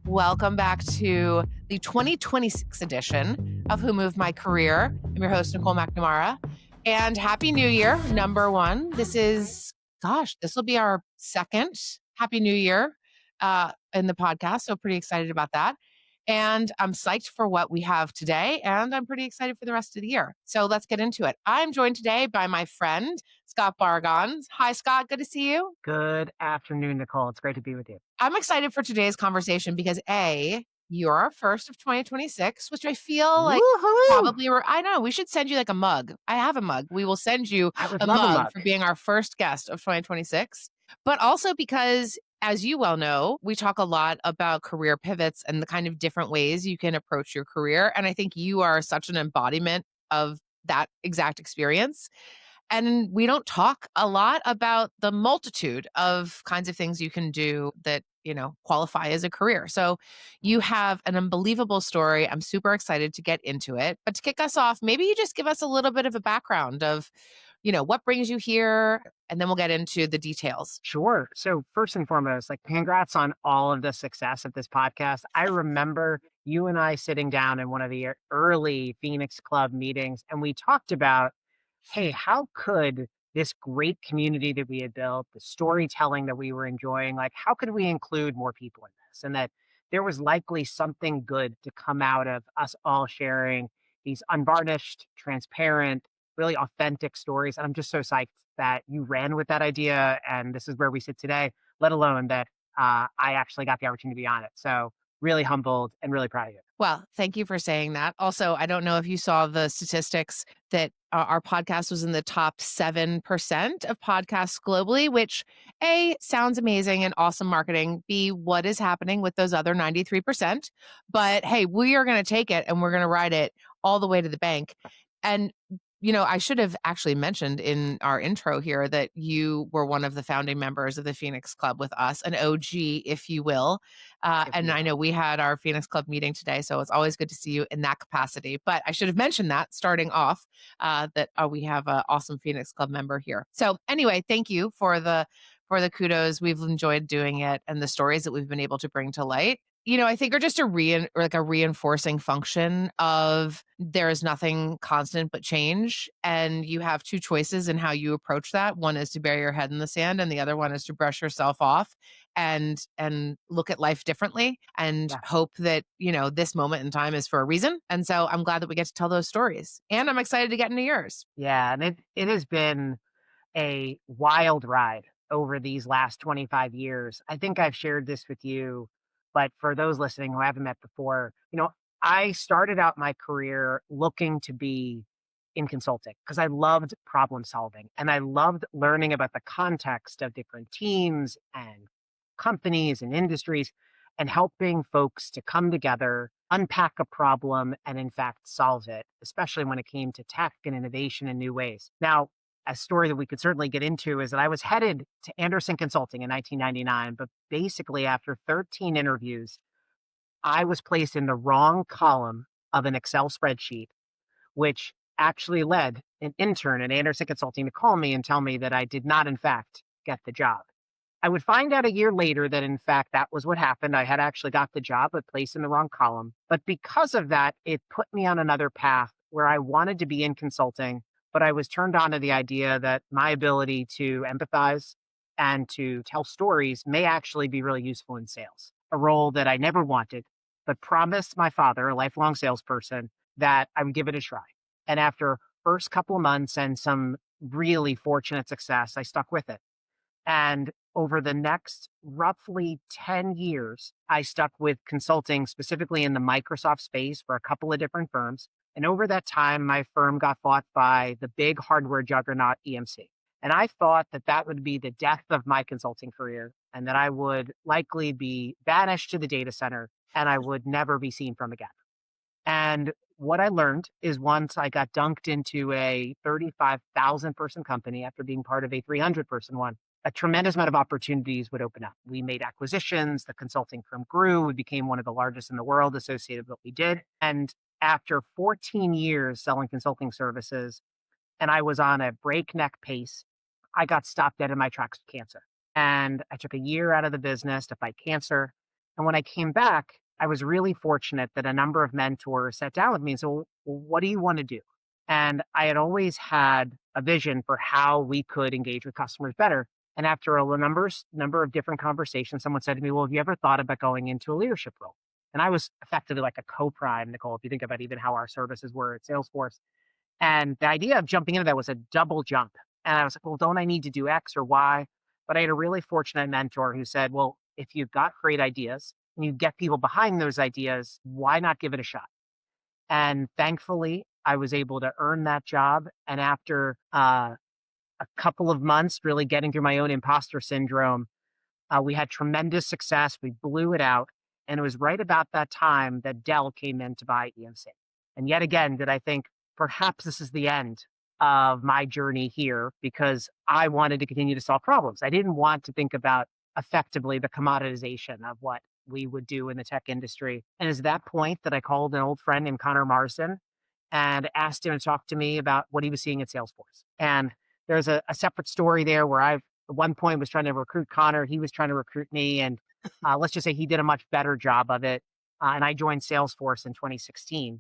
Welcome back to the 2026 edition of Who Moved My Career. I'm your host, Nicole McNamara. And Happy New Year, number one. This will be our second Happy New Year in the podcast. So pretty excited about that. And I'm psyched for what we have today. And I'm pretty excited for the rest of the year. So let's get into it. I'm joined today by my friend, Scott Barghaan. Hi, Scott. Good to see you. Good afternoon, Nicole. It's great to be with you. I'm excited for today's conversation because you're our first of 2026, which I feel like Woohoo! I know we should send you like a mug. I have a mug. We will send you I would a love a mug mug. for being our first guest of 2026. But also because, as you well know, we talk a lot about career pivots and the kind of different ways you can approach your career. And I think you are such an embodiment of that exact experience. And we don't talk a lot about the multitude of kinds of things you can do that, qualify as a career. So you have an unbelievable story. I'm super excited to get into it. But to kick us off, maybe you just give us a little bit of a background of, what brings you here, and then we'll get into the details. Sure. So first and foremost, congrats on all of the success of this podcast. I remember you and I sitting down in one of the early Phoenix Club meetings, and we talked about, hey, how could this great community that we had built, the storytelling that we were enjoying, how could we include more people in this? And that there was likely something good to come out of us all sharing these unvarnished, transparent, really authentic stories. And I'm just so psyched that you ran with that idea. And this is where we sit today, let alone that I actually got the opportunity to be on it. So really humbled and really proud of you. Well, thank you for saying that. Also, I don't know if you saw the statistics that our podcast was in the top 7% of podcasts globally, which A, sounds amazing and awesome marketing. B, what is happening with those other 93%? But hey, we are going to take it and we're going to ride it all the way to the bank. And I should have actually mentioned in our intro here that you were one of the founding members of the Phoenix Club with us, an OG, if you will. And I know we had our Phoenix Club meeting today, so it's always good to see you in that capacity. But I should have mentioned that starting off, that we have an awesome Phoenix Club member here. So anyway, thank you for the kudos. We've enjoyed doing it and the stories that we've been able to bring to light. I think are just a reinforcing function of there is nothing constant but change. And you have two choices in how you approach that. One is to bury your head in the sand, and the other one is to brush yourself off and look at life differently and hope that, this moment in time is for a reason. And so I'm glad that we get to tell those stories. And I'm excited to get into yours. Yeah, and it has been a wild ride over these last 25 years. I think I've shared this with you, but for those listening who haven't met before, I started out my career looking to be in consulting because I loved problem solving and I loved learning about the context of different teams and companies and industries and helping folks to come together, unpack a problem, and in fact solve it, especially when it came to tech and innovation in new ways. Now, a story that we could certainly get into is that I was headed to Anderson Consulting in 1999, but basically after 13 interviews, I was placed in the wrong column of an Excel spreadsheet, which actually led an intern at Anderson Consulting to call me and tell me that I did not, in fact, get the job. I would find out a year later that, in fact, that was what happened. I had actually got the job, but placed in the wrong column. But because of that, it put me on another path where I wanted to be in consulting, but I was turned on to the idea that my ability to empathize and to tell stories may actually be really useful in sales, a role that I never wanted, but promised my father, a lifelong salesperson, that I would give it a try. And after first couple of months and some really fortunate success, I stuck with it. And over the next roughly 10 years, I stuck with consulting specifically in the Microsoft space for a couple of different firms. And over that time, my firm got bought by the big hardware juggernaut EMC. And I thought that that would be the death of my consulting career and that I would likely be banished to the data center and I would never be seen from again. And what I learned is once I got dunked into a 35,000 person company after being part of a 300 person one, a tremendous amount of opportunities would open up. We made acquisitions, the consulting firm grew, we became one of the largest in the world associated with what we did. And after 14 years selling consulting services, and I was on a breakneck pace, I got stopped dead in my tracks with cancer. And I took a year out of the business to fight cancer. And when I came back, I was really fortunate that a number of mentors sat down with me and said, well, what do you want to do? And I had always had a vision for how we could engage with customers better. And after a number of different conversations, someone said to me, well, have you ever thought about going into a leadership role? And I was effectively like a co-prime, Nicole, if you think about even how our services were at Salesforce. And the idea of jumping into that was a double jump. And I was like, well, don't I need to do X or Y? But I had a really fortunate mentor who said, well, if you've got great ideas and you get people behind those ideas, why not give it a shot? And thankfully, I was able to earn that job. And after a couple of months really getting through my own imposter syndrome, we had tremendous success. We blew it out. And it was right about that time that Dell came in to buy EMC. And yet again, did I think perhaps this is the end of my journey here because I wanted to continue to solve problems. I didn't want to think about effectively the commoditization of what we would do in the tech industry. And it's that point that I called an old friend named Connor Marsden and asked him to talk to me about what he was seeing at Salesforce. And there's a separate story there where I've at one point was trying to recruit Connor. He was trying to recruit me. And let's just say he did a much better job of it. And I joined Salesforce in 2016.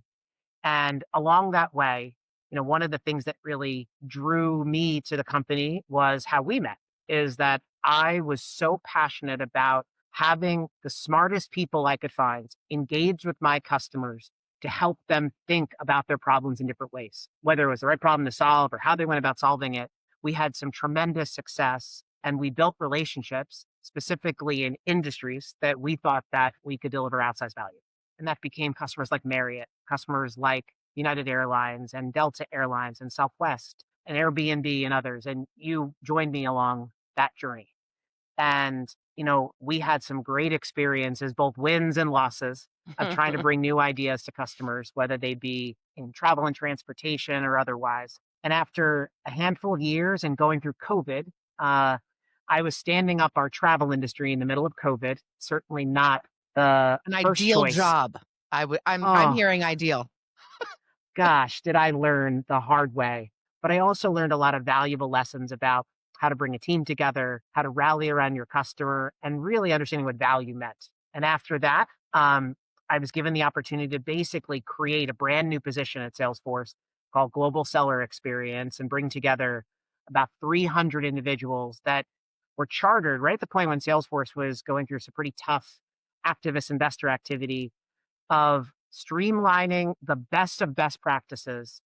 And along that way, one of the things that really drew me to the company was how we met, is that I was so passionate about having the smartest people I could find engage with my customers to help them think about their problems in different ways, whether it was the right problem to solve or how they went about solving it. We had some tremendous success and we built relationships specifically in industries that we thought that we could deliver outsized value. And that became customers like Marriott, customers like United Airlines and Delta Airlines and Southwest and Airbnb and others. And you joined me along that journey. And, we had some great experiences, both wins and losses, of trying to bring new ideas to customers, whether they be in travel and transportation or otherwise. And after a handful of years and going through COVID, I was standing up our travel industry in the middle of COVID. Certainly not the An first ideal choice. job. I'm Oh, hearing ideal. gosh, did I learn the hard way. But I also learned a lot of valuable lessons about how to bring a team together, how to rally around your customer, and really understanding what value meant. And after that, I was given the opportunity to basically create a brand new position at Salesforce called Global Seller Experience and bring together about 300 individuals that were chartered right at the point when Salesforce was going through some pretty tough activist investor activity of streamlining the best of best practices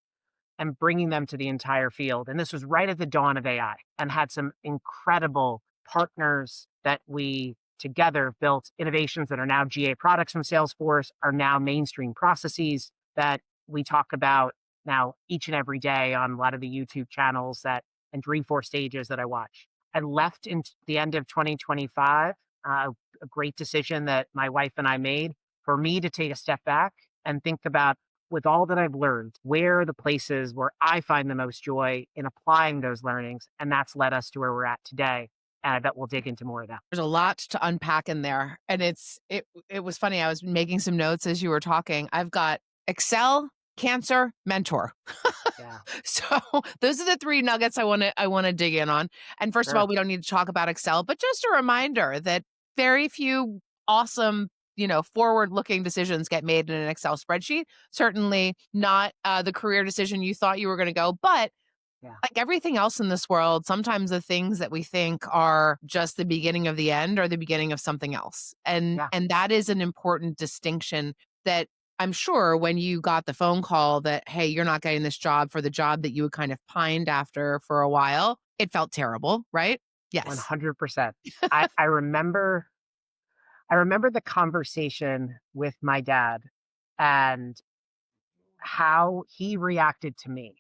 and bringing them to the entire field. And this was right at the dawn of AI and had some incredible partners that we together built innovations that are now GA products from Salesforce, are now mainstream processes that we talk about now each and every day on a lot of the YouTube channels that and Dreamforce stages that I watch. I left in the end of 2025, a great decision that my wife and I made for me to take a step back and think about, with all that I've learned, where are the places where I find the most joy in applying those learnings? And that's led us to where we're at today. And I bet we'll dig into more of that. There's a lot to unpack in there, and it was funny, I was making some notes as you were talking. I've got Excel, cancer, mentor. Yeah, So, those are the 3 nuggets I wanna dig in on. And first of all, sure. we don't need to talk about Excel, but just a reminder that very few awesome, forward-looking decisions get made in an Excel spreadsheet. Certainly not, the career decision you thought you were gonna go, but Yeah, like everything else in this world, sometimes the things that we think are just the beginning of the end are the beginning of something else. And yeah, and that is an important distinction that I'm sure when you got the phone call that, hey, you're not getting this job for the job that you had kind of pined after for a while, it felt terrible, right? Yes. 100%. I remember the conversation with my dad and how he reacted to me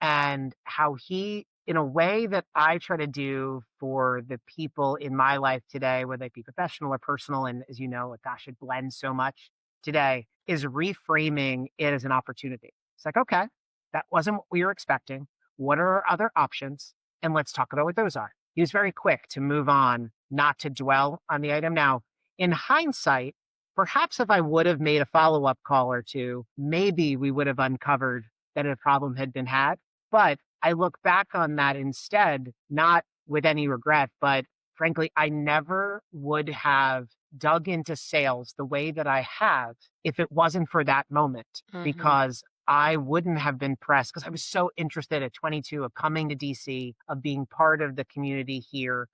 and how he, in a way that I try to do for the people in my life today, whether they be professional or personal, and as you know, like, gosh, it blends so much today, is reframing it as an opportunity. It's like, okay, that wasn't what we were expecting. What are our other options? And let's talk about what those are. He was very quick to move on, not to dwell on the item. Now, in hindsight, perhaps if I would have made a follow-up call or 2, maybe we would have uncovered that a problem had been had. But I look back on that instead, not with any regret, but frankly, I never would have dug into sales the way that I have if it wasn't for that moment, Mhm. because I wouldn't have been pressed because I was so interested at 22 of coming to DC, of being part of the community here.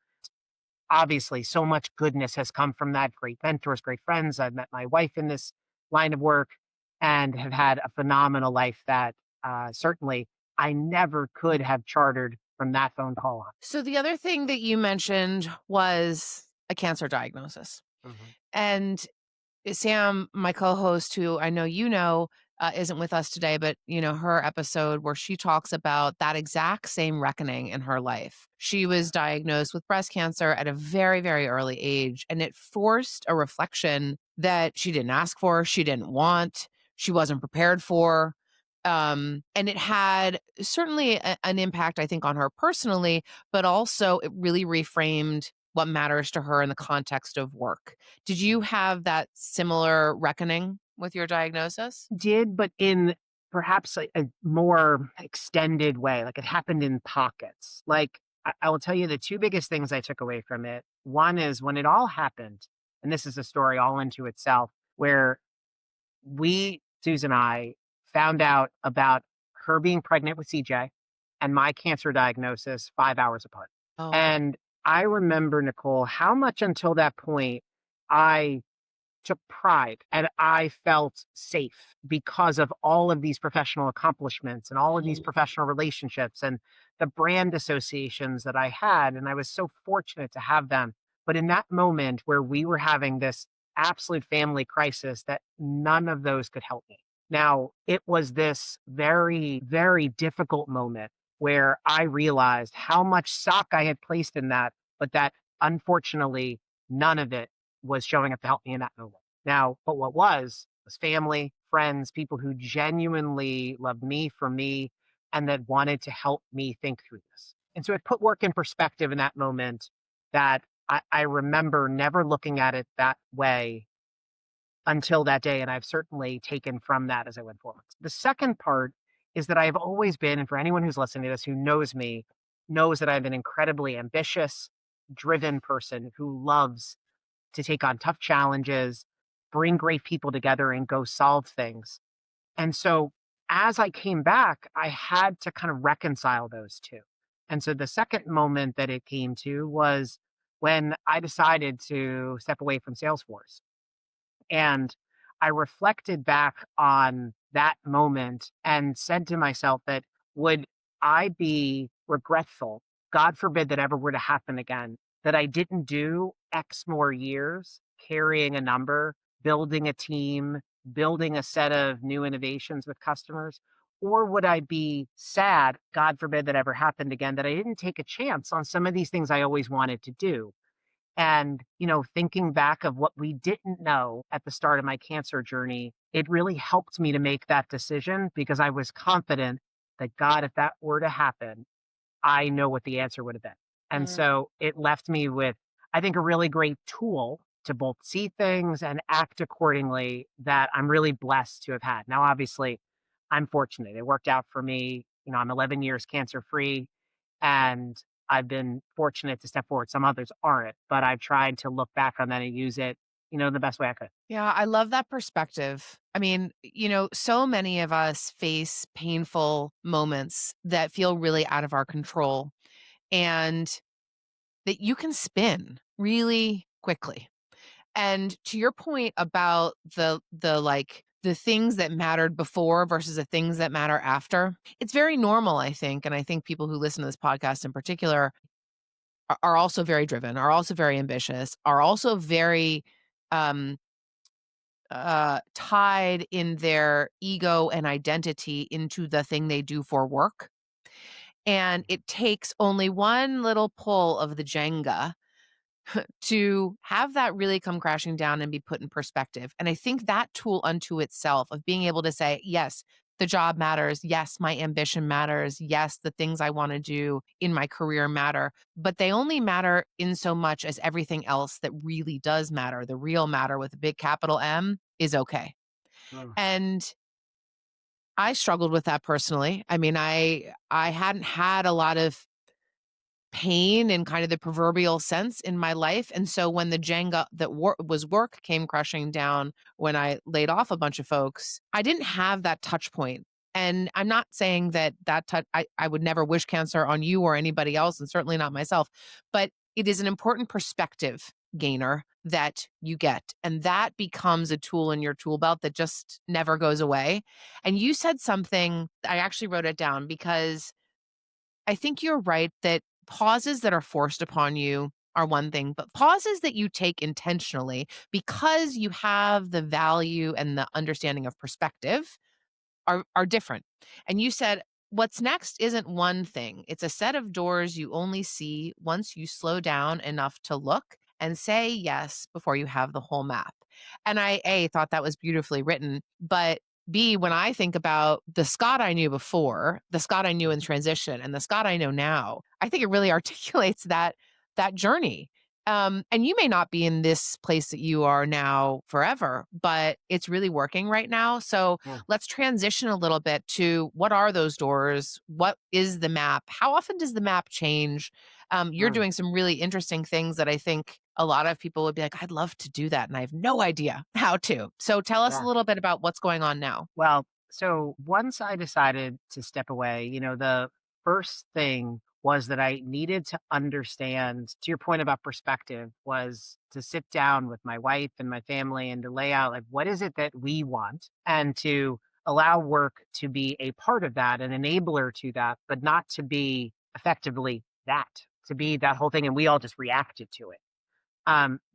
Obviously, so much goodness has come from that. Great mentors, great friends. I've met my wife in this line of work and have had a phenomenal life that certainly I never could have chartered from that phone call on. So the other thing that you mentioned was a cancer diagnosis. Mhm. And Sam, my co-host, who I know you know, isn't with us today, but her episode where she talks about that exact same reckoning in her life. She was diagnosed with breast cancer at a very, very early age, and it forced a reflection that she didn't ask for, she didn't want, she wasn't prepared for. And it had certainly an impact, I think, on her personally, but also it really reframed what matters to her in the context of work. Did you have that similar reckoning with your diagnosis? Did, but in perhaps a more extended way, like it happened in pockets. Like, I will tell you the 2 biggest things I took away from it. One is when it all happened, and this is a story all into itself, where Susan and I, found out about her being pregnant with CJ and my cancer diagnosis 5 hours apart. Oh. And I remember, Nicole, how much until that point I took pride and I felt safe because of all of these professional accomplishments and all of these Mhm. professional relationships and the brand associations that I had. And I was so fortunate to have them. But in that moment where we were having this absolute family crisis, that none of those could help me. Now, it was this very, very difficult moment where I realized how much stock I had placed in that, but that unfortunately, none of it was showing up to help me in that moment. Now, but what was family, friends, people who genuinely loved me for me and that wanted to help me think through this. And so it put work in perspective in that moment that I remember never looking at it that way until that day. And I've certainly taken from that as I went forward. The second part is that I've always been, and for anyone who's listening to this who knows me, knows that I'm an incredibly ambitious, driven person who loves to take on tough challenges, bring great people together, and go solve things. And so as I came back, I had to kind of reconcile those two. And so the second moment that it came to was when I decided to step away from Salesforce. And I reflected back on that moment and said to myself that would I be regretful, God forbid that ever were to happen again, that I didn't do X more years carrying a number, building a team, building a set of new innovations with customers? Or would I be sad, God forbid that ever happened again, that I didn't take a chance on some of these things I always wanted to do? And, thinking back of what we didn't know at the start of my cancer journey, it really helped me to make that decision because I was confident that God, if that were to happen, I know what the answer would have been. And Mm. so it left me with, I think, a really great tool to both see things and act accordingly that I'm really blessed to have had. Now, obviously, I'm fortunate. It worked out for me. I'm 11 years cancer free and I've been fortunate to step forward. Some others aren't, but I've tried to look back on that and use it, the best way I could. Yeah, I love that perspective. I mean, so many of us face painful moments that feel really out of our control and that you can spin really quickly. And to your point about the things that mattered before versus the things that matter after, it's very normal, I think. And I think people who listen to this podcast in particular are also very driven, are also very ambitious, are also very um tied in their ego and identity into the thing they do for work. And it takes only one little pull of the Jenga to have that really come crashing down and be put in perspective. And I think that tool unto itself of being able to say, yes, the job matters. Yes, my ambition matters. Yes, the things I want to do in my career matter, but they only matter in so much as everything else that really does matter. The real matter with a big capital M is okay. Mm. And I struggled with that personally. I mean, I hadn't had a lot of pain in kind of the proverbial sense in my life. And so when the Jenga that was work came crushing down when I laid off a bunch of folks, I didn't have that touch point. And I'm not saying that I would never wish cancer on you or anybody else, and certainly not myself, but it is an important perspective gainer that you get. And that becomes a tool in your tool belt that just never goes away. And you said something, I actually wrote it down because I think you're right that pauses that are forced upon you are one thing, but pauses that you take intentionally because you have the value and the understanding of perspective are different. And you said what's next isn't one thing. It's a set of doors you only see once you slow down enough to look and say yes before you have the whole map. And I A thought that was beautifully written, but B, when I think about the Scott I knew before, the Scott I knew in transition, and the Scott I know now, I think it really articulates that journey. And you may not be in this place that you are now forever, but it's really working right now. So Yeah. let's transition a little bit to what are those doors? What is the map? How often does the map change? You're Mm, doing some really interesting things that I think a lot of people would be like, I'd love to do that. And I have no idea how to. So tell us a yeah. little bit about what's going on now. Well, so once I decided to step away, the first thing was that I needed to understand, to your point about perspective, was to sit down with my wife and my family and to lay out like what is it that we want and to allow work to be a part of that, an enabler to that, but not to be effectively that, to be that whole thing. And we all just reacted to it.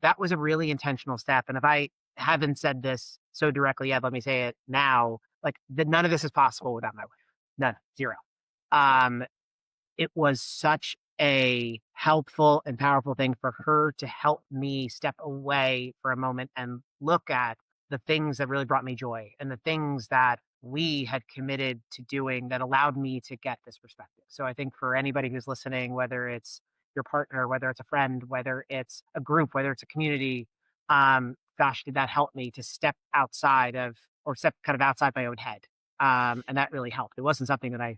That was a really intentional step, and if I haven't said this so directly yet, let me say it now, like, none of this is possible without my wife. None, 0. Um, it was such a helpful and powerful thing for her to help me step away for a moment and look at the things that really brought me joy and the things that we had committed to doing that allowed me to get this perspective. So I think for anybody who's listening, whether it's your partner, whether it's a friend, whether it's a group, whether it's a community, gosh, did that help me to step outside of or step kind of outside my own head. And that really helped. It wasn't something that I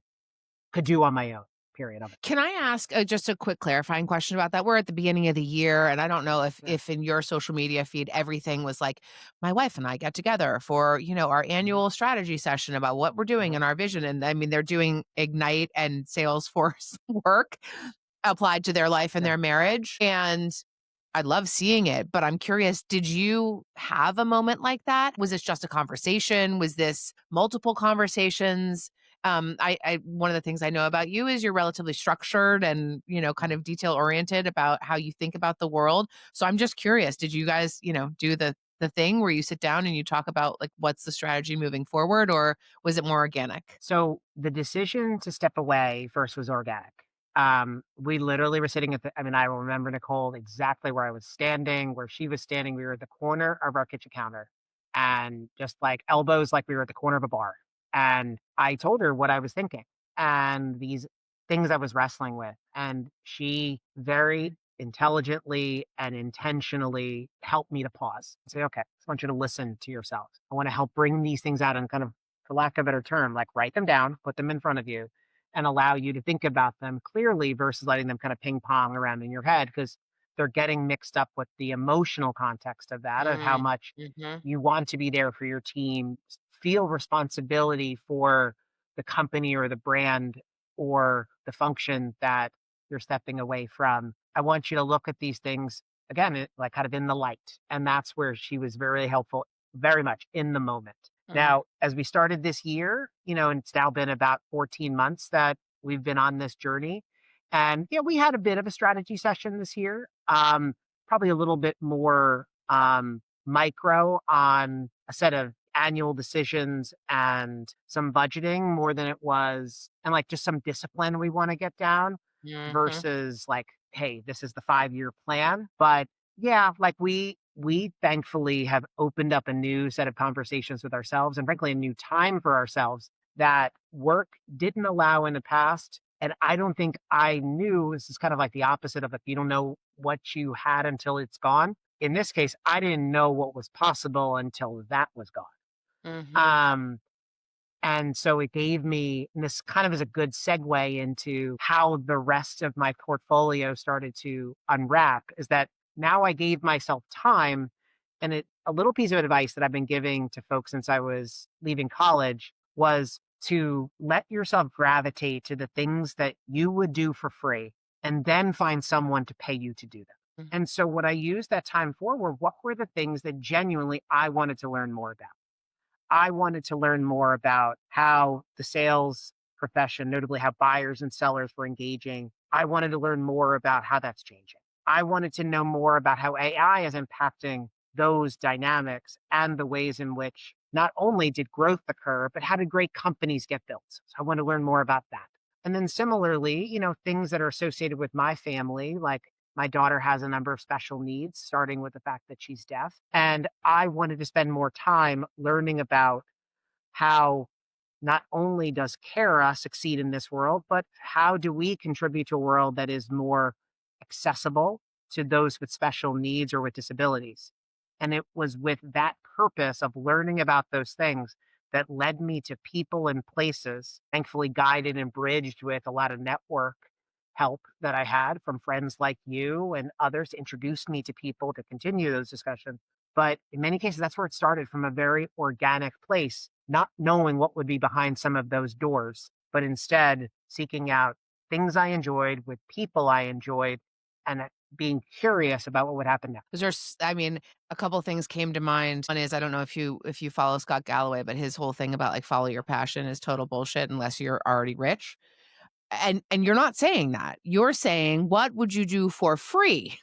could do on my own, period of it. Can I ask just a quick clarifying question about that? We're at the beginning of the year, and I don't know Yeah. if in your social media feed everything was like, my wife and I get together for our Mhm, annual strategy session about what we're doing mhm, and our vision. And I mean, they're doing Ignite and Salesforce work applied to their life and yeah. their marriage. And I love seeing it, but I'm curious, did you have a moment like that? Was this just a conversation? Was this multiple conversations? I one of the things I know about you is you're relatively structured and, kind of detail oriented about how you think about the world. So I'm just curious, did you guys, do the thing where you sit down and you talk about like what's the strategy moving forward, or was it more organic? So the decision to step away first was organic. We literally were sitting I mean, I remember Nicole exactly where I was standing, where she was standing. We were at the corner of our kitchen counter and just like elbows, like we were at the corner of a bar. And I told her what I was thinking and these things I was wrestling with. And she very intelligently and intentionally helped me to pause and say, okay, I just want you to listen to yourself. I want to help bring these things out and kind of, for lack of a better term, like write them down, put them in front of you, and allow you to think about them clearly versus letting them kind of ping pong around in your head because they're getting mixed up with the emotional context of that, of how Mm, much mhm. you want to be there for your team, feel responsibility for the company or the brand or the function that you're stepping away from. I want you to look at these things again, like kind of in the light. And that's where she was very helpful, very much in the moment. Mm, Now, as we started this year, and it's now been about 14 months that we've been on this journey. And yeah, we had a bit of a strategy session this year. Probably a little bit more micro on a set of annual decisions and some budgeting more than it was, and like just some discipline we want to get down mhm. versus like, hey, this is the 5-year plan. But yeah, like we thankfully have opened up a new set of conversations with ourselves and frankly a new time for ourselves that work didn't allow in the past. And I don't think I knew, this is kind of like the opposite of, if you don't know what you had until it's gone. In this case, I didn't know what was possible until that was gone. Mhm. Um, And so it gave me, and this kind of is a good segue into how the rest of my portfolio started to unwrap, is that now I gave myself time. And a little piece of advice that I've been giving to folks since I was leaving college was to let yourself gravitate to the things that you would do for free and then find someone to pay you to do them. Mhm. And so what I used that time for were what were the things that genuinely I wanted to learn more about. I wanted to learn more about how the sales profession, notably how buyers and sellers were engaging. I wanted to learn more about how that's changing. I wanted to know more about how AI is impacting those dynamics and the ways in which not only did growth occur, but how did great companies get built. So I want to learn more about that. And then similarly, things that are associated with my family, like my daughter has a number of special needs, starting with the fact that she's deaf. And I wanted to spend more time learning about how not only does Kara succeed in this world, but how do we contribute to a world that is more accessible to those with special needs or with disabilities? And it was with that purpose of learning about those things that led me to people and places, thankfully guided and bridged with a lot of network help that I had from friends like you and others to introduce me to people to continue those discussions. But in many cases, that's where it started, from a very organic place, not knowing what would be behind some of those doors, but instead seeking out things I enjoyed with people I enjoyed, and being curious about what would happen next. 'Cause I mean, a couple things came to mind. One is, I don't know if you follow Scott Galloway, but his whole thing about, like, follow your passion is total bullshit unless you're already rich. And you're not saying that. You're saying, "What would you do for free?"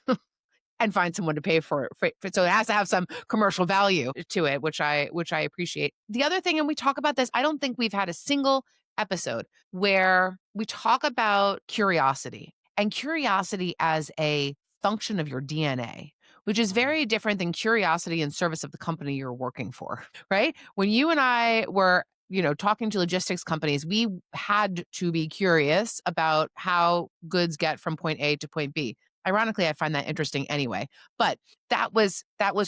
And find someone to pay for it. So it has to have some commercial value to it, which I appreciate. The other thing, and we talk about this, I don't think we've had a single episode where we talk about curiosity and curiosity as a function of your DNA, which is Mhm. very different than curiosity in service of the company you're working for, right? When you and I were talking to logistics companies, we had to be curious about how goods get from point A to point B. Ironically, I find that interesting anyway. But that was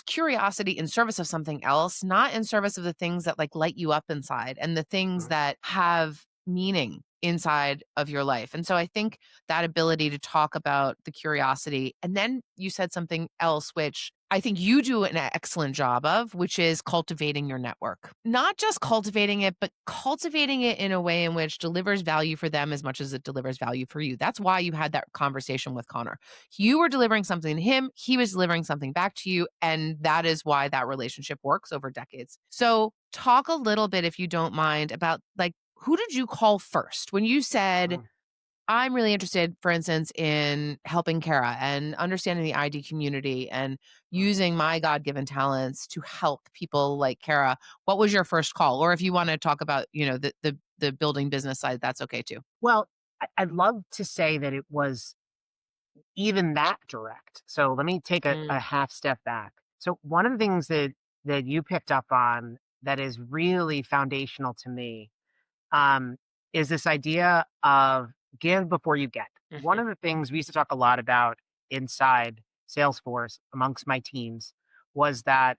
curiosity in service of something else, not in service of the things that like light you up inside and the things Mhm. that have meaning inside of your life. And so I think that ability to talk about the curiosity, and then you said something else which I think you do an excellent job of, which is cultivating your network. Not just cultivating it, but cultivating it in a way in which delivers value for them as much as it delivers value for you. That's why you had that conversation with Connor. You were delivering something to him, he was delivering something back to you, and that is why that relationship works over decades. So, talk a little bit, if you don't mind, about like who did you call first when you said, Mhm. I'm really interested, for instance, in helping Kara and understanding the ID community and Mhm. using my God given talents to help people like Kara. What was your first call? Or if you want to talk about, the building business side, that's okay too. Well, I'd love to say that it was even that direct. So let me take a Mm, half step back. So one of the things that you picked up on that is really foundational to me, um, is this idea of give before you get. One mhm, of the things we used to talk a lot about inside Salesforce amongst my teams was that,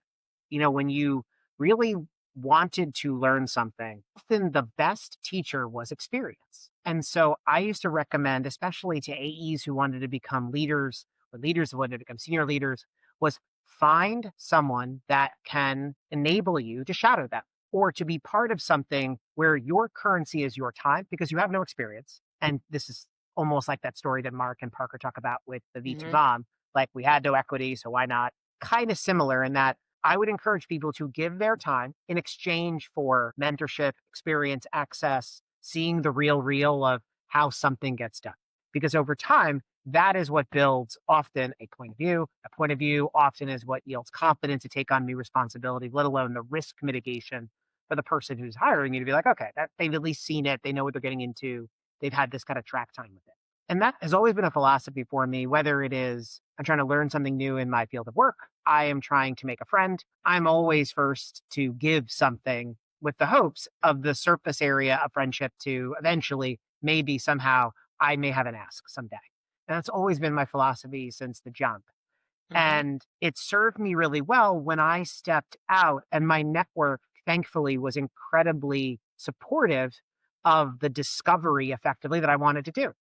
when you really wanted to learn something, often the best teacher was experience. And so I used to recommend, especially to AEs who wanted to become leaders or leaders who wanted to become senior leaders, was find someone that can enable you to shadow them or to be part of something where your currency is your time because you have no experience. And this is almost like that story that Mark and Parker talk about with the V2 mhm, bomb. Like, we had no equity, so why not? Kind of similar in that I would encourage people to give their time in exchange for mentorship, experience, access, seeing the real of how something gets done. Because over time, that is what builds often a point of view. A point of view often is what yields confidence to take on new responsibility, let alone the risk mitigation for the person who's hiring you to be like, okay, that they've at least seen it. They know what they're getting into. They've had this kind of track time with it. And that has always been a philosophy for me, whether it is I'm trying to learn something new in my field of work, I am trying to make a friend. I'm always first to give something with the hopes of the surface area of friendship to eventually, maybe somehow, I may have an ask someday. And that's always been my philosophy since the jump. mhm. And it served me really well when I stepped out, and my network, thankfully, was incredibly supportive of the discovery effectively that I wanted to do.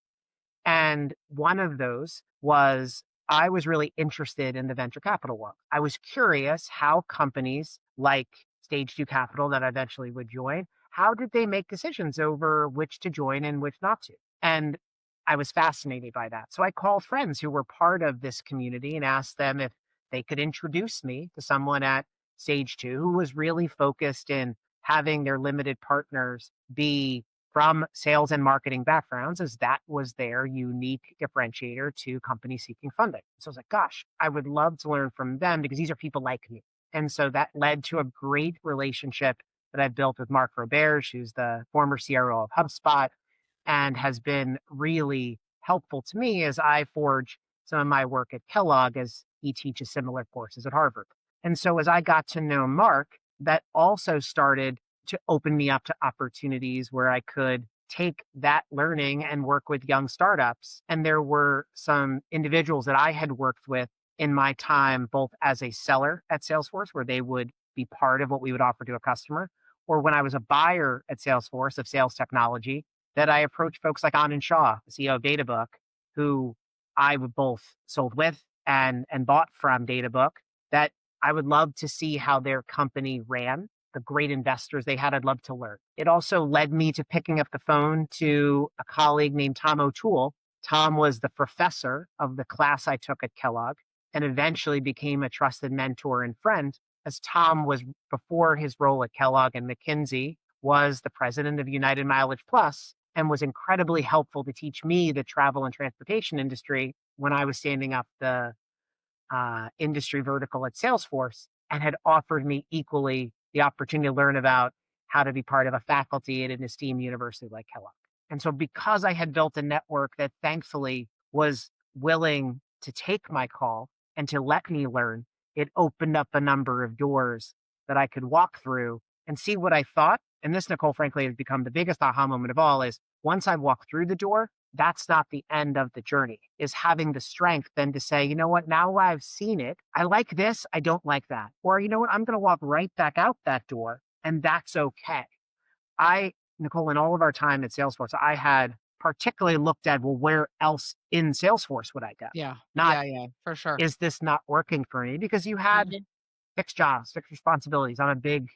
And one of those was I was really interested in the venture capital world. I was curious how companies like Stage 2 Capital that I eventually would join, how did they make decisions over which to join and which not to? And I was fascinated by that. So I called friends who were part of this community and asked them if they could introduce me to someone at Stage 2 who was really focused in having their limited partners be from sales and marketing backgrounds, as that was their unique differentiator to companies seeking funding. So I was like, gosh, I would love to learn from them because these are people like me. And so that led to a great relationship that I've built with Mark Roberge, who's the former CRO of HubSpot, and has been really helpful to me as I forge some of my work at Kellogg as he teaches similar courses at Harvard. And so as I got to know Mark, that also started to open me up to opportunities where I could take that learning and work with young startups. And there were some individuals that I had worked with in my time, both as a seller at Salesforce, where they would be part of what we would offer to a customer, or when I was a buyer at Salesforce of sales technology, that I approached folks like Anand Shah, the CEO of Databook, who I would both sold with and bought from Databook, that I would love to see how their company ran, the great investors they had. I'd love to learn. It also led me to picking up the phone to a colleague named Tom O'Toole. Tom was the professor of the class I took at Kellogg and eventually became a trusted mentor and friend, as Tom was, before his role at Kellogg and McKinsey, was the president of United Mileage Plus and was incredibly helpful to teach me the travel and transportation industry when I was standing up the industry vertical at Salesforce, and had offered me equally the opportunity to learn about how to be part of a faculty at an esteemed university like Kellogg. And so, because I had built a network that thankfully was willing to take my call and to let me learn, it opened up a number of doors that I could walk through and see what I thought. And this, Nicole, frankly, has become the biggest aha moment of all is once I walk through the door, that's not the end of the journey, is having the strength then to say, you know what, now I've seen it. I like this. I don't like that. Or, you know what, I'm going to walk right back out that door and that's okay. Nicole, in all of our time at Salesforce, I had particularly looked at, well, where else in Salesforce would I go? Yeah. Not, Yeah, yeah, for sure. is this not working for me? Because you had Mhm. fixed jobs, fixed responsibilities. I'm a big,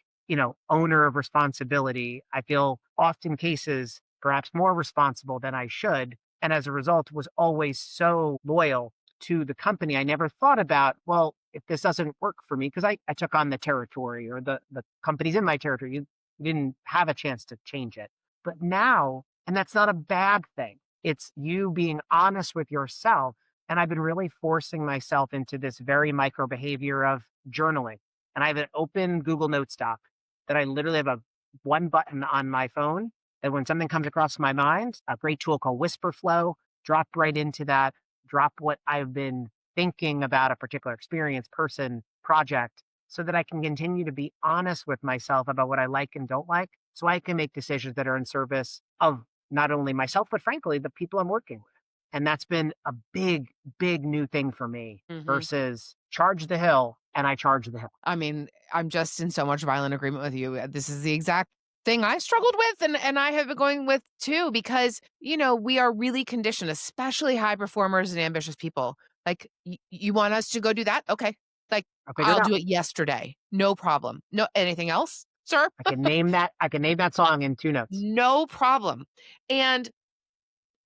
owner of responsibility. I feel often cases perhaps more responsible than I should. And as a result, was always so loyal to the company. I never thought about, well, if this doesn't work for me, because I took on the territory or the companies in my territory, you didn't have a chance to change it. But now, and that's not a bad thing, it's you being honest with yourself. And I've been really forcing myself into this very micro behavior of journaling. And I have an open Google Notes doc that I literally have a one button on my phone that when something comes across my mind, a great tool called Whisper Flow, drop right into that, drop what I've been thinking about a particular experience, person, project, so that I can continue to be honest with myself about what I like and don't like, so I can make decisions that are in service of not only myself, but frankly, the people I'm working with. And that's been a big, big new thing for me Mhm. versus charge the hill and I charge the hill. I mean, I'm just in so much violent agreement with you. This is the exact thing I struggled with and I have been going with too because, we are really conditioned, especially high performers and ambitious people. Like, you want us to go do that? Okay. Like, I figured I'll out. do it yesterday. No problem. No, anything else, sir? I can name that song in 2 notes. No problem. And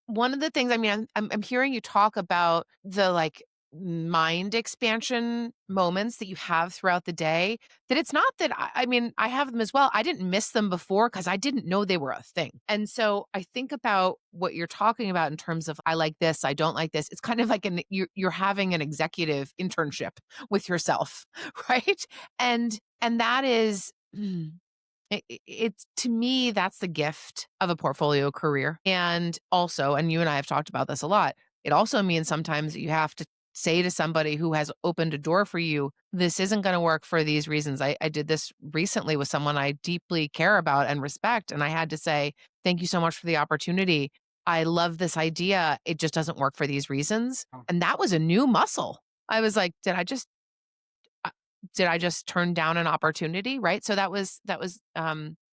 one of the things, I mean, I'm hearing you talk about the, like, mind expansion moments that you have throughout the day, that it's not that I mean, I have them as well. I didn't miss them before because I didn't know they were a thing. And so I think about what you're talking about in terms of, I like this, I don't like this. It's kind of like you're having an executive internship with yourself, right? And that is it's, to me, that's the gift of a portfolio career. And also, and you and I have talked about this a lot, it also means sometimes you have to say to somebody who has opened a door for you, this isn't going to work for these reasons. I did this recently with someone I deeply care about and respect. And I had to say, thank you so much for the opportunity. I love this idea. It just doesn't work for these reasons. And that was a new muscle. I was like, uh, did I just turn down an opportunity, right? So that was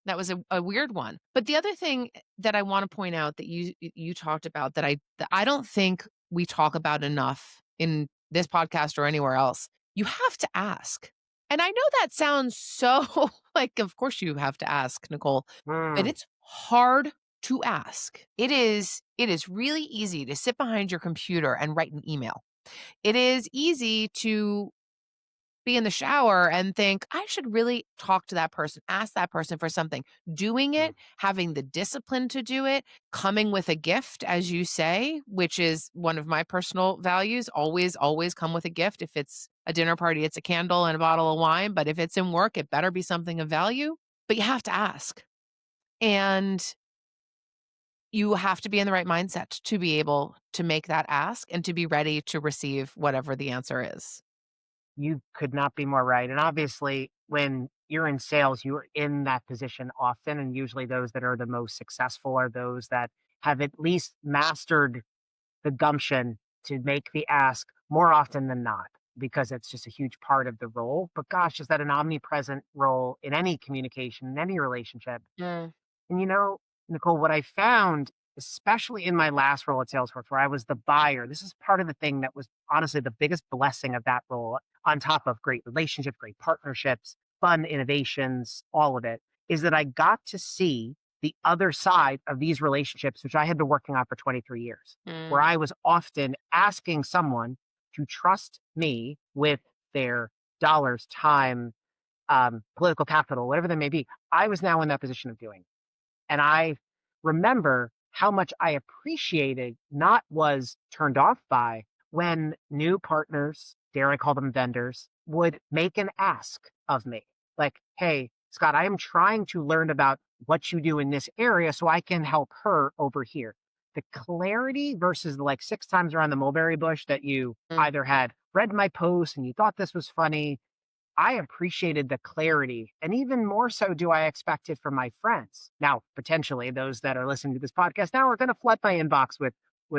That was a weird one. But the other thing that I wanna point out that you talked about that I don't think we talk about enough in this podcast or anywhere else, you have to ask. And I know that sounds so like, of course you have to ask, Nicole, but Mm, it's hard to ask. It is really easy to sit behind your computer and write an email. It is easy to be in the shower and think, I should really talk to that person, ask that person for something. Doing mm. it, having the discipline to do it, coming with a gift, as you say, which is one of my personal values. Always, always come with a gift. If it's a dinner party, it's a candle and a bottle of wine. But if it's in work, it better be something of value. But you have to ask. And you have to be in the right mindset to be able to make that ask and to be ready to receive whatever the answer is. You could not be more right. And obviously, when you're in sales, you're in that position often. And usually, those that are the most successful are those that have at least mastered the gumption to make the ask more often than not, because it's just a huge part of the role. But gosh, is that an omnipresent role in any communication, in any relationship? Mm, And Nicole, what I found, especially in my last role at Salesforce, where I was the buyer, this is part of the thing that was honestly the biggest blessing of that role, on top of great relationships, great partnerships, fun innovations, all of it, is that I got to see the other side of these relationships, which I had been working on for 23 years, where mm, I was often asking someone to trust me with their dollars, time, political capital, whatever they may be. I was now in that position of doing. And I remember how much I appreciated, not was turned off by, when new partners, dare I call them vendors, would make an ask of me. Like, hey, Scott, I am trying to learn about what you do in this area so I can help her over here. The clarity versus the like six times around the mulberry bush that you mm, either had read my post and you thought this was funny. I appreciated the clarity, and even more so do I expect it from my friends. Now, potentially those that are listening to this podcast now are going to flood my inbox with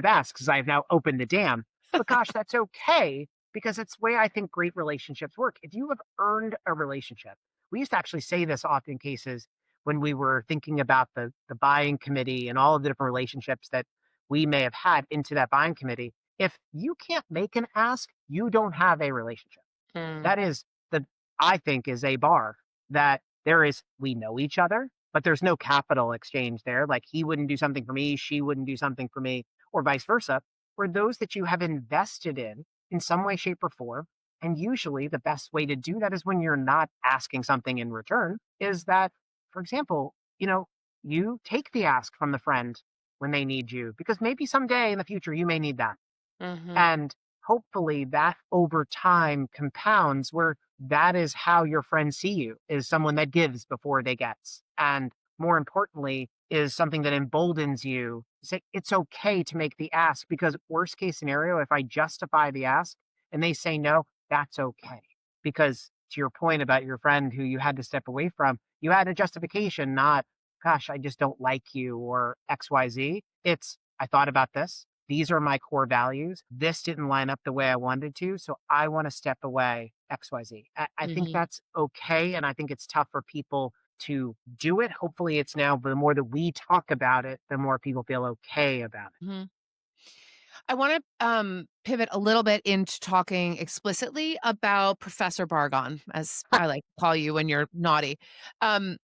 asks because I've now opened the dam. But gosh, that's okay because it's the way I think great relationships work. If you have earned a relationship, we used to actually say this often in cases when we were thinking about the buying committee and all of the different relationships that we may have had into that buying committee. If you can't make an ask, you don't have a relationship. mm, That is the I think is a bar that there is we know each other, but there's no capital exchange there. Like he wouldn't do something for me, she wouldn't do something for me, or vice versa. Or those that you have invested in some way, shape, or form. And usually the best way to do that is when you're not asking something in return, is that, for example, you take the ask from the friend when they need you, because maybe someday in the future you may need that. mhm, And hopefully that over time compounds where that is how your friends see you, is someone that gives before they gets. And more importantly, is something that emboldens you. Say it's okay to make the ask, because worst case scenario, if I justify the ask and they say no, that's okay. Because to your point about your friend who you had to step away from, you had a justification, not, gosh, I just don't like you or XYZ. It's, I thought about this. These are my core values. This didn't line up the way I wanted to. So I want to step away, XYZ. I think mhm, that's okay. And I think it's tough for people to do it. Hopefully, it's now the more that we talk about it, the more people feel okay about it. mhm. I wanna, pivot a little bit into talking explicitly about Professor Barghaan, as I like to call you when you're naughty. Um,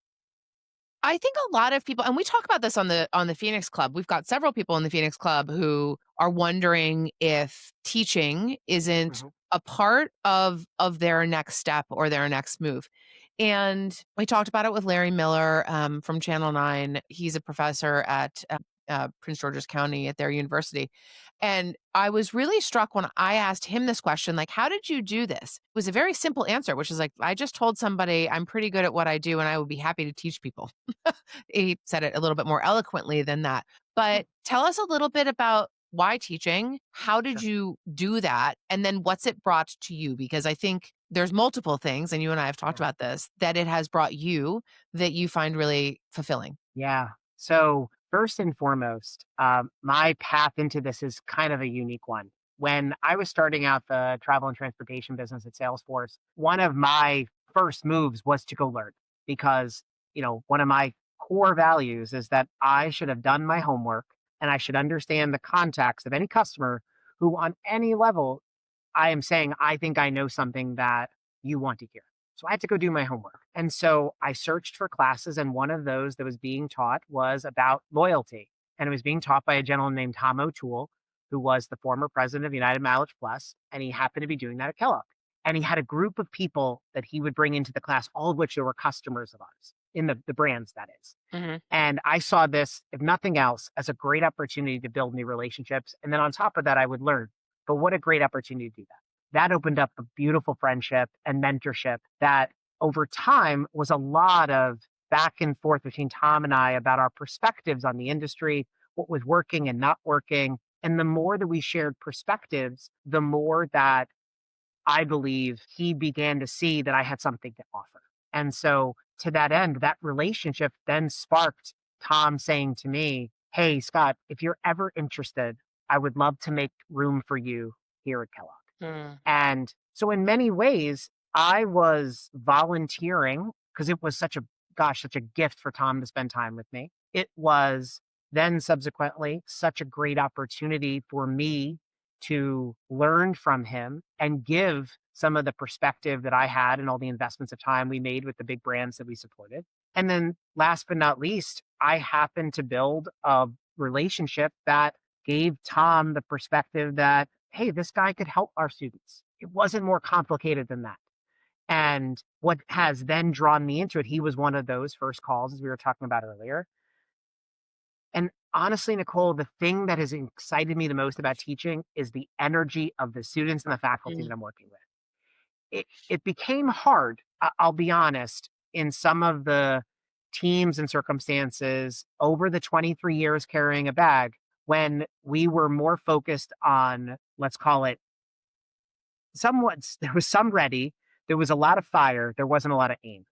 I think a lot of people and we talk about this on the Phoenix Club. We've got several people in the Phoenix Club who are wondering if teaching isn't Mhm. a part of their next step or their next move. And we talked about it with Larry Miller from Channel 9. He's a professor at Prince George's County at their university. And I was really struck when I asked him this question, like, how did you do this? It was a very simple answer, which is like, I just told somebody I'm pretty good at what I do and I would be happy to teach people. He said it a little bit more eloquently than that. Hmm, But tell us a little bit about why teaching? How did sure. you do that? And then what's it brought to you? Because I think there's multiple things, and you and I have talked Yeah. about this, that it has brought you that you find really fulfilling. Yeah. So, first and foremost, my path into this is kind of a unique one. When I was starting out the travel and transportation business at Salesforce, one of my first moves was to go learn, because one of my core values is that I should have done my homework and I should understand the context of any customer who, on any level, I am saying, I think I know something that you want to hear. So I had to go do my homework. And so I searched for classes, and one of those that was being taught was about loyalty. And it was being taught by a gentleman named Tom O'Toole, who was the former president of United Mileage Plus, and he happened to be doing that at Kellogg. And he had a group of people that he would bring into the class, all of which there were customers of ours in the brands, that is. Mhm. And I saw this, if nothing else, as a great opportunity to build new relationships. And then on top of that, I would learn. But what a great opportunity to do that. That opened up a beautiful friendship and mentorship that over time was a lot of back and forth between Tom and I about our perspectives on the industry, what was working and not working. And the more that we shared perspectives, the more that I believe he began to see that I had something to offer. And so to that end, that relationship then sparked Tom saying to me, "Hey, Scott, if you're ever interested, I would love to make room for you here at Kellogg." Mm. And so in many ways, I was volunteering because it was such a gift for Tom to spend time with me. It was then subsequently such a great opportunity for me to learn from him and give some of the perspective that I had and all the investments of time we made with the big brands that we supported. And then last but not least, I happened to build a relationship that gave Tom the perspective that, hey, this guy could help our students. It wasn't more complicated than that. And what has then drawn me into it, he was one of those first calls, as we were talking about earlier. And honestly, Nicole, the thing that has excited me the most about teaching is the energy of the students and the faculty Mm. that I'm working with. It became hard, I'll be honest, in some of the teams and circumstances over the 23 years carrying a bag when we were more focused on, let's call it, there was some ready, there was a lot of fire, there wasn't a lot of aim.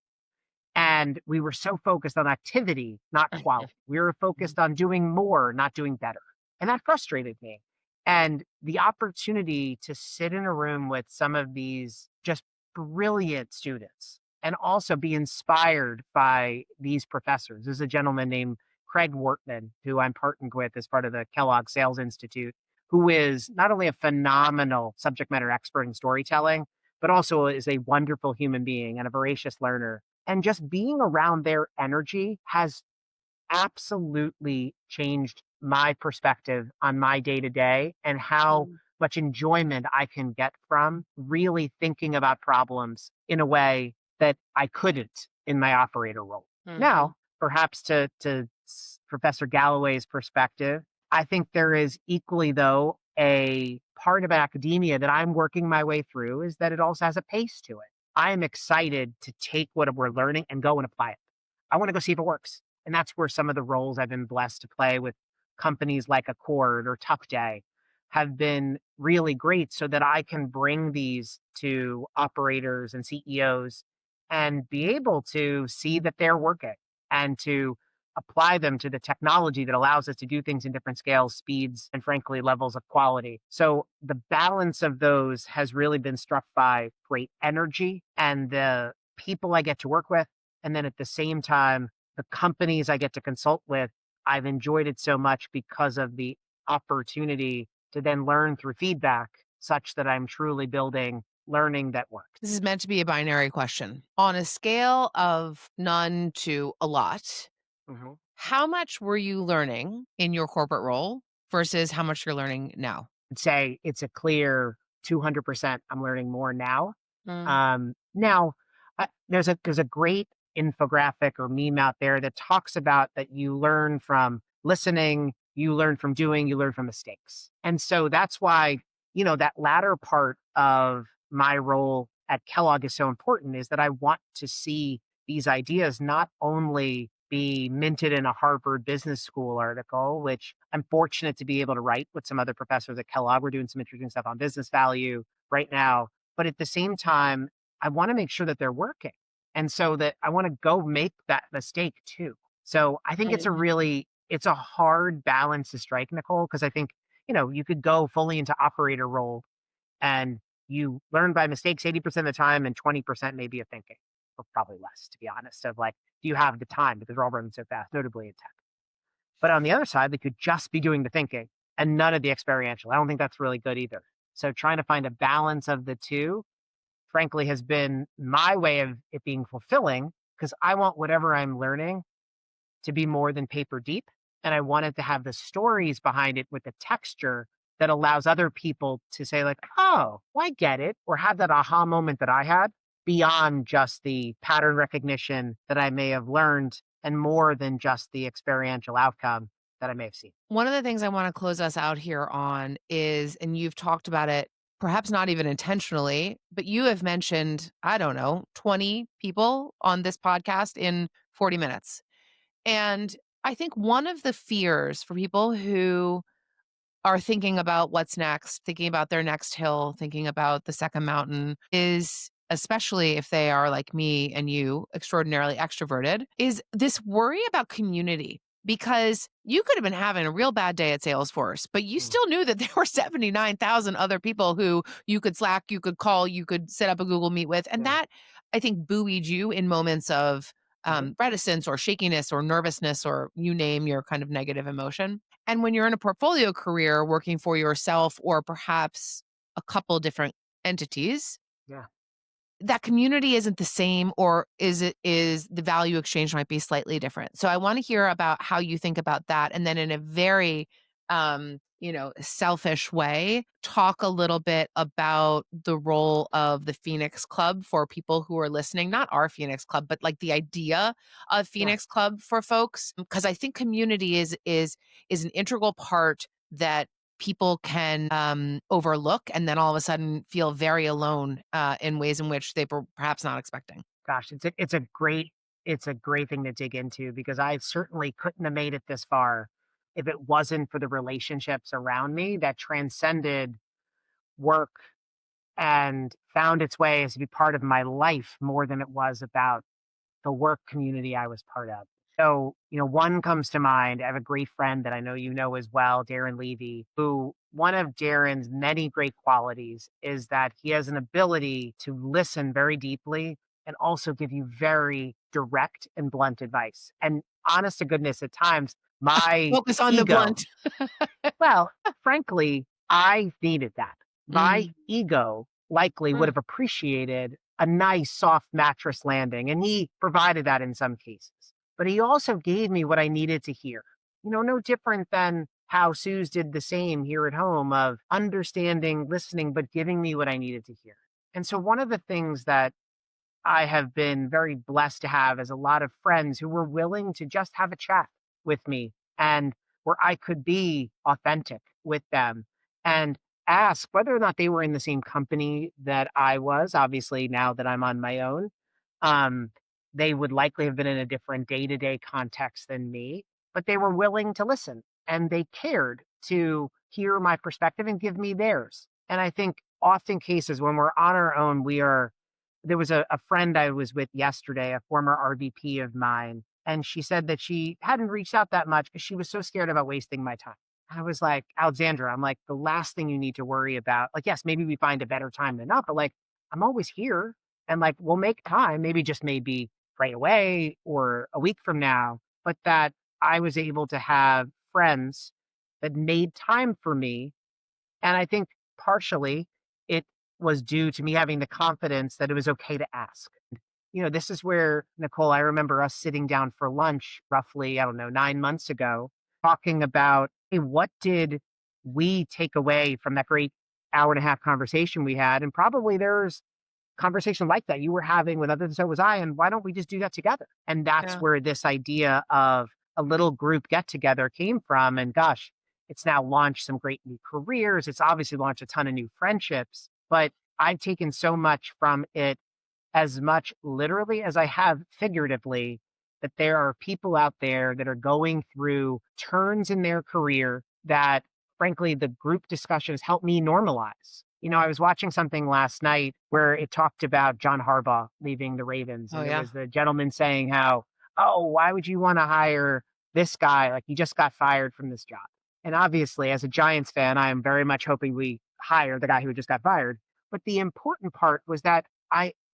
And we were so focused on activity, not quality. We were focused on doing more, not doing better. And that frustrated me. And the opportunity to sit in a room with some of these just brilliant students and also be inspired by these professors. There's a gentleman named Craig Wortman, who I'm partnered with as part of the Kellogg Sales Institute, who is not only a phenomenal subject matter expert in storytelling, but also is a wonderful human being and a voracious learner, and just being around their energy has absolutely changed my perspective on my day to day and how Mm. much enjoyment I can get from really thinking about problems in a way that I couldn't in my operator role. Mhm. Now, perhaps to Professor Galloway's perspective, I think there is equally, though, a part of academia that I'm working my way through is that it also has a pace to it. I am excited to take what we're learning and go and apply it. I want to go see if it works. And that's where some of the roles I've been blessed to play with companies like Accord or Tuck Day have been really great so that I can bring these to operators and CEOs and be able to see that they're working and to apply them to the technology that allows us to do things in different scales, speeds, and frankly, levels of quality. So the balance of those has really been struck by great energy and the people I get to work with. And then at the same time, the companies I get to consult with, I've enjoyed it so much because of the opportunity to then learn through feedback such that I'm truly building learning that works. This is meant to be a binary question. On a scale of none to a lot, Mhm. how much were you learning in your corporate role versus how much you're learning now? I'd say it's a clear 200% I'm learning more now. Mm. Now, there's a great infographic or meme out there that talks about that you learn from listening, you learn from doing, you learn from mistakes. And so that's why, that latter part of my role at Kellogg is so important is that I want to see these ideas not only be minted in a Harvard Business School article, which I'm fortunate to be able to write with some other professors at Kellogg. We're doing some interesting stuff on business value right now. But at the same time, I want to make sure that they're working. And so that I want to go make that mistake too. So I think Mhm. it's a hard balance to strike, Nicole, because I think, you could go fully into operator role and you learn by mistakes 80% of the time and 20% maybe of thinking. or probably less, to be honest, of like, do you have the time? Because we're all running so fast, notably in tech. But on the other side, they could just be doing the thinking and none of the experiential. I don't think that's really good either. So trying to find a balance of the two, frankly, has been my way of it being fulfilling because I want whatever I'm learning to be more than paper deep. And I wanted to have the stories behind it with the texture that allows other people to say, like, oh, well, I get it, or have that aha moment that I had beyond just the pattern recognition that I may have learned and more than just the experiential outcome that I may have seen. One of the things I want to close us out here on is, and you've talked about it, perhaps not even intentionally, but you have mentioned, I don't know, 20 people on this podcast in 40 minutes. And I think one of the fears for people who are thinking about what's next, thinking about their next hill, thinking about the second mountain is, especially if they are like me and you, extraordinarily extroverted, is this worry about community. Because you could have been having a real bad day at Salesforce, but you Mm. still knew that there were 79,000 other people who you could Slack, you could call, you could set up a Google Meet with. And Yeah. that, I think, buoyed you in moments of Hmm. reticence or shakiness or nervousness or you name your kind of negative emotion. And when you're in a portfolio career working for yourself or perhaps a couple different entities, Yeah. that community isn't the same, or is the value exchange might be slightly different. So I want to hear about how you think about that, and then in a very selfish way, talk a little bit about the role of the Phoenix Club for people who are listening, not our Phoenix Club, but like the idea of Yeah. Phoenix Club for folks, because I think community is an integral part that people can overlook and then all of a sudden feel very alone in ways in which they were perhaps not expecting. Gosh, it's a great thing to dig into because I certainly couldn't have made it this far if it wasn't for the relationships around me that transcended work and found its way as to be part of my life more than it was about the work community I was part of. So, one comes to mind. I have a great friend that I know you know as well, Darren Levy, who one of Darren's many great qualities is that he has an ability to listen very deeply and also give you very direct and blunt advice. And honest to goodness, at times, my Focus on the ego, blunt. well, frankly, I needed that. My Mm, ego likely would mm, have appreciated a nice soft mattress landing, and he provided that in some cases. But he also gave me what I needed to hear. No different than how Suze did the same here at home of understanding, listening, but giving me what I needed to hear. And so one of the things that I have been very blessed to have is a lot of friends who were willing to just have a chat with me and where I could be authentic with them and ask whether or not they were in the same company that I was. Obviously, now that I'm on my own, um, they would likely have been in a different day to day context than me, but they were willing to listen and they cared to hear my perspective and give me theirs. And I think often cases when we're on our own, there was a friend I was with yesterday, a former RVP of mine, and she said that she hadn't reached out that much because she was so scared about wasting my time. I was like, Alexandra, I'm like, the last thing you need to worry about, like, yes, maybe we find a better time than not, but like, I'm always here and like, we'll make time, maybe just maybe right away or a week from now, but that I was able to have friends that made time for me and I think partially it was due to me having the confidence that it was okay to ask. This is where, Nicole, I remember us sitting down for lunch roughly, I don't know, 9 months ago, talking about, hey, what did we take away from that great hour and a half conversation we had? And probably there's conversation like that you were having with others, and so was I. And why don't we just do that together? And that's yeah. where this idea of a little group get together came from. And gosh, it's now launched some great new careers. It's obviously launched a ton of new friendships, but I've taken so much from it as much literally as I have figuratively, that there are people out there that are going through turns in their career that, frankly, the group discussions help me normalize. I was watching something last night where it talked about John Harbaugh leaving the Ravens, Oh and it yeah. was the gentleman saying how, oh, why would you want to hire this guy? Like, he just got fired from this job. And obviously, as a Giants fan, I am very much hoping we hire the guy who just got fired. But the important part was that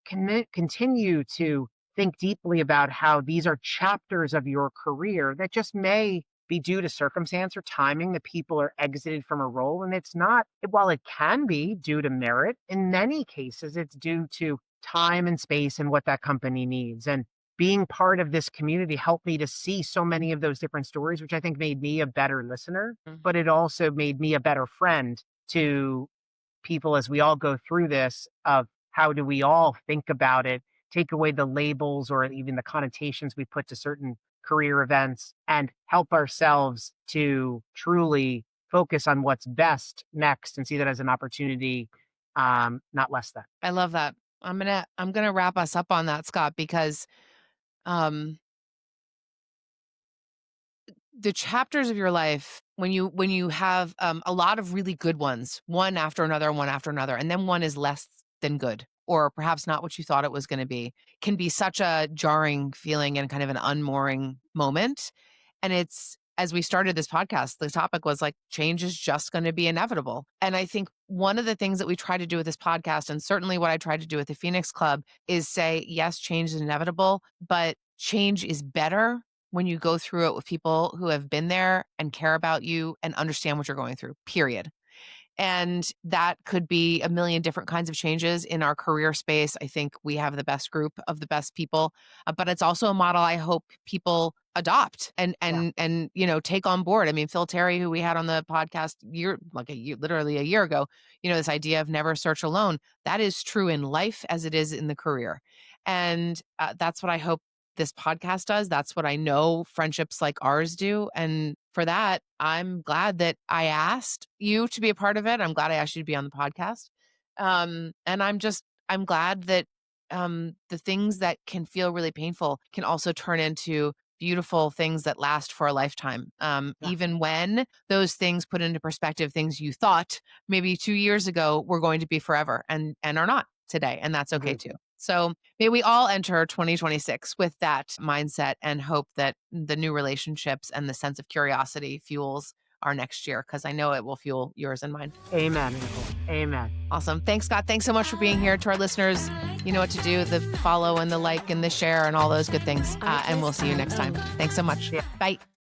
continue to think deeply about how these are chapters of your career that just may be due to circumstance or timing that people are exited from a role. And it's not, while it can be due to merit, in many cases, it's due to time and space and what that company needs. And being part of this community helped me to see so many of those different stories, which I think made me a better listener, Mhm. but it also made me a better friend to people as we all go through this of how do we all think about it, take away the labels or even the connotations we put to certain career events and help ourselves to truly focus on what's best next and see that as an opportunity, not less than. I love that. I'm gonna wrap us up on that, Scott, because um the chapters of your life when you have a lot of really good ones, one after another, and then one is less than good, or perhaps not what you thought it was going to be, can be such a jarring feeling and kind of an unmooring moment. And it's as we started this podcast, the topic was like change is just going to be inevitable. And I think one of the things that we try to do with this podcast, and certainly what I tried to do with the Phoenix Club, is say, yes, change is inevitable, but change is better when you go through it with people who have been there and care about you and understand what you're going through, period. And that could be a million different kinds of changes in our career space. I think we have the best group of the best people, but it's also a model I hope people adopt and Yeah. take on board. I mean, Phil Terry, who we had on the podcast literally a year ago, this idea of never search alone, that is true in life as it is in the career. And that's what I hope this podcast does. That's what I know friendships like ours do. And for that, I'm glad that I asked you to be a part of it. I'm glad I asked you to be on the podcast. And I'm glad that the things that can feel really painful can also turn into beautiful things that last for a lifetime. Yeah. Even when those things put into perspective, things you thought maybe 2 years ago were going to be forever and are not today. And that's okay Mhm. too. So may we all enter 2026 with that mindset and hope that the new relationships and the sense of curiosity fuels our next year, because I know it will fuel yours and mine. Amen, Nicole. Amen. Awesome. Thanks, Scott. Thanks so much for being here. To our listeners, you know what to do, the follow and the like and the share and all those good things. And we'll see you next time. Thanks so much. Yeah. Bye.